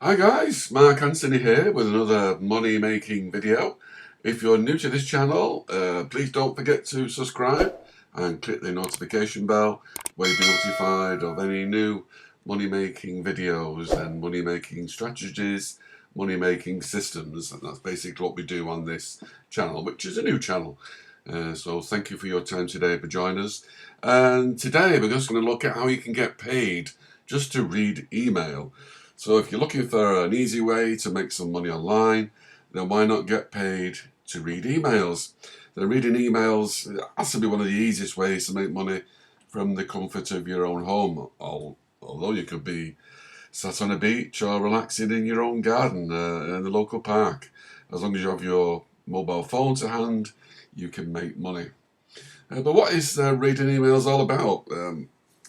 Hi guys, Mark Anthony here with another money making video. If you're new to this channel, please don't forget to subscribe and click the notification bell where you'll be notified of any new money making videos and money making strategies, money making systems. And that's basically what we do on this channel, which is a new channel. So thank you for your time today for joining us. And today we're just going to look at how you can get paid just to read email. So if you're looking for an easy way to make some money online, then why not get paid to read emails? Then reading emails has to be one of the easiest ways to make money from the comfort of your own home. Although you could be sat on a beach or relaxing in your own garden in the local park. As long as you have your mobile phone to hand, you can make money. But what is reading emails all about?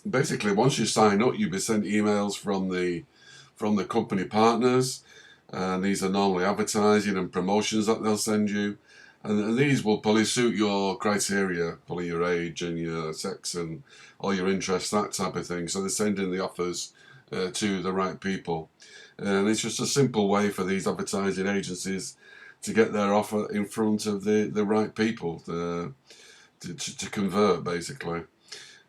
Basically, once you sign up, you'll be sent emails from the company partners, and these are normally advertising and promotions that they'll send you, and these will probably suit your criteria, probably your age and your sex and all your interests, that type of thing. So they're sending the offers to the right people, and it's just a simple way for these advertising agencies to get their offer in front of the right people to convert, basically.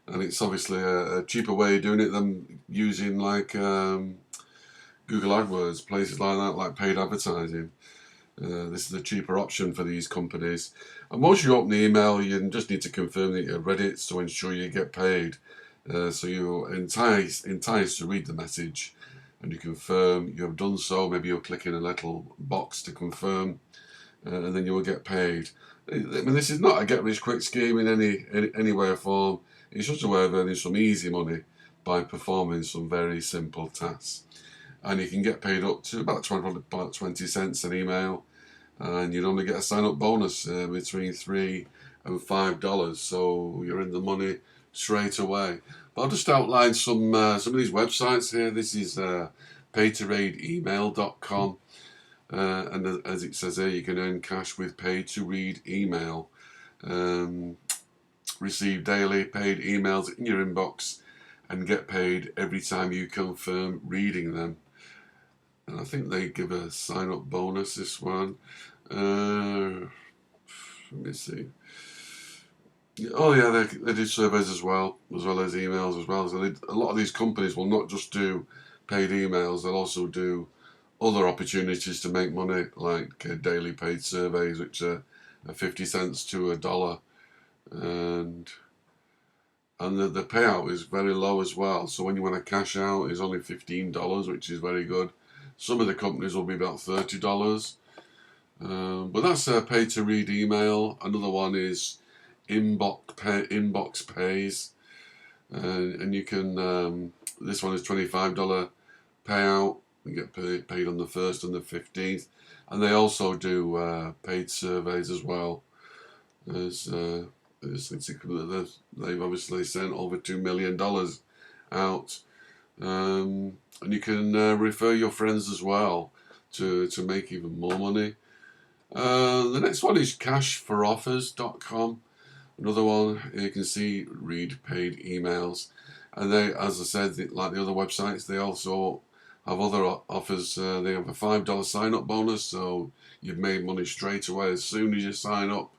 And it's obviously a cheaper way of doing it than using like Google AdWords, places like that, like paid advertising. This is a cheaper option for these companies. And once you open the email, you just need to confirm that you've read it to ensure you get paid. So you're enticed to read the message, and you confirm you have done so. Maybe you'll click in a little box to confirm, and then you will get paid. I mean, this is not a get-rich-quick scheme in any way or form. It's just a way of earning some easy money by performing some very simple tasks. And you can get paid up to about 20 cents an email, and you'd only get a sign-up bonus between $3 and $5, so you're in the money straight away. But I'll just outline some of these websites here. This is paytoreademail.com, and as it says here, you can earn cash with pay-to-read email. Receive daily paid emails in your inbox and get paid every time you confirm reading them. And I think they give a sign-up bonus, this one. Let me see. Oh yeah, they do surveys as well as emails as well. So a lot of these companies will not just do paid emails, they'll also do other opportunities to make money, like daily paid surveys, which are 50 cents to $1. And the payout is very low as well. So when you want to cash out, it's only $15, which is very good. Some of the companies will be about $30. But that's pay to read email. Another one is Inbox Pays. And you can, this one is $25 payout. You get paid on the 1st and the 15th. And they also do paid surveys as well. They've obviously sent over $2 million out. And you can refer your friends as well to make even more money. The next one is cashforoffers.com. Another one, you can see read paid emails. And they, as I said, like the other websites, they also have other offers. They have a $5 sign-up bonus, so you've made money straight away as soon as you sign up.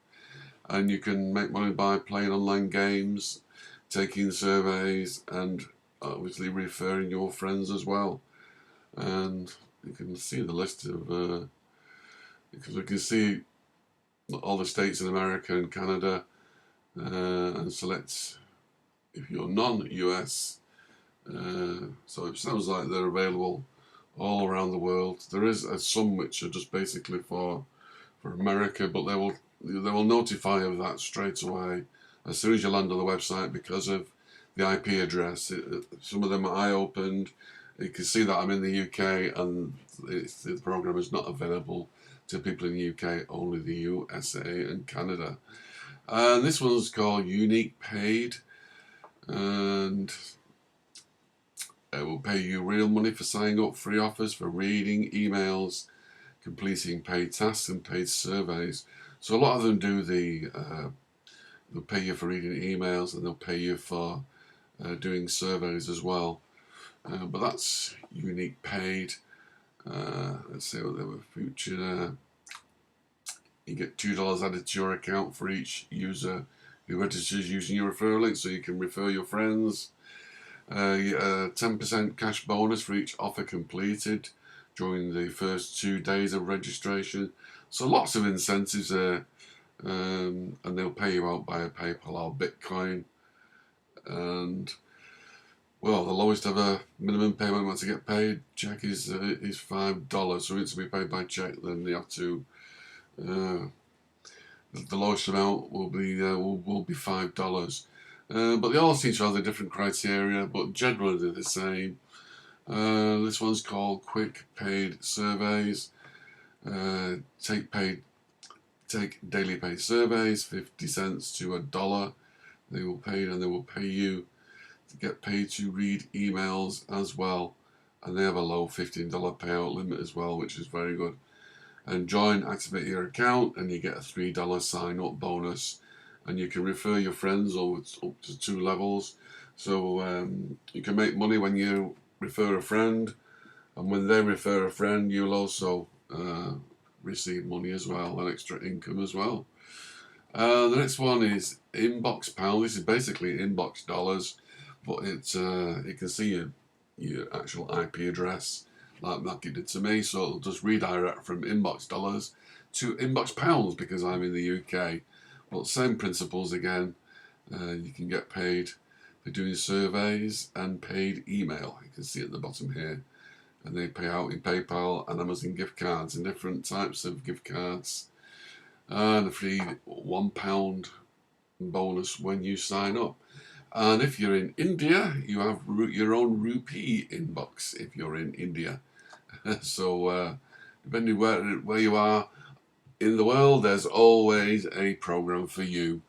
And you can make money by playing online games, taking surveys, and obviously referring your friends as well. And you can see the list of, because we can see all the states in America and Canada, and select if you're non-US. So it sounds like they're available all around the world. There is some which are just basically for America, but they will notify of that straight away as soon as you land on the website because of the IP address. Some of them I opened. You can see that I'm in the UK, and the program is not available to people in the UK, only the USA and Canada. And this one's called Uniq Paid, and it will pay you real money for signing up, free offers for reading emails, completing paid tasks and paid surveys. So a lot of them do they'll pay you for reading emails, and they'll pay you for doing surveys as well. But that's Uniq Paid. Let's see what they were featured. You get $2 added to your account for each user who registers using your referral link, so you can refer your friends. You get a 10% cash bonus for each offer completed during the first 2 days of registration. So lots of incentives there, and they'll pay you out by a PayPal or Bitcoin. And well, the lowest ever minimum payment amount to get paid check is $5. So it's to be paid by check, then they have to. The lowest amount will be $5. But they all seem to have the different criteria, but generally they're the same. This one's called Quick Paid Surveys. Take daily paid surveys, 50 cents to $1. They will pay, and they will pay you to get paid to read emails as well. And they have a low $15 payout limit as well, which is very good. And join, activate your account, and you get a $3 sign-up bonus. And you can refer your friends up to 2 levels. So you can make money when you refer a friend, and when they refer a friend, you'll also receive money as well, and extra income as well. The next one is InboxPal. This is basically Inbox dollars, but it's you can see your actual IP address like it did to me. So it'll just redirect from Inbox dollars to Inbox pounds because I'm in the UK. But same principles again. You can get paid for doing surveys and paid email. You can see at the bottom here. And they pay out in PayPal and Amazon gift cards and different types of gift cards. And a free £1 bonus when you sign up. And if you're in India, you have your own Rupee Inbox if you're in India. So depending where you are in the world, there's always a program for you.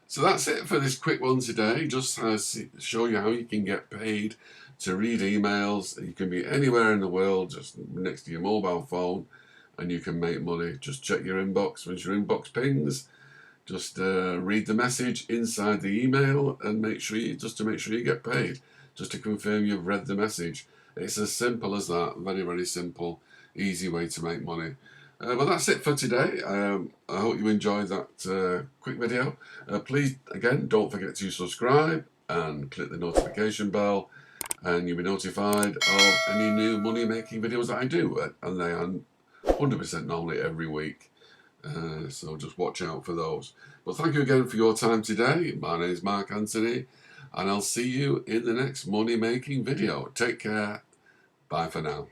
So that's it for this quick one today. Just to show you how you can get paid to read emails. You can be anywhere in the world, just next to your mobile phone, and you can make money. Just check your inbox. Once your inbox pings, just read the message inside the email and make sure you get paid. Just to confirm you've read the message. It's as simple as that. Very, very simple, easy way to make money. But that's it for today. I hope you enjoyed that quick video. Please, again, don't forget to subscribe and click the notification bell, and you'll be notified of any new money-making videos that I do. And they are 100% normally every week. So just watch out for those. But thank you again for your time today. My name is Mark Anthony, and I'll see you in the next money-making video. Take care. Bye for now.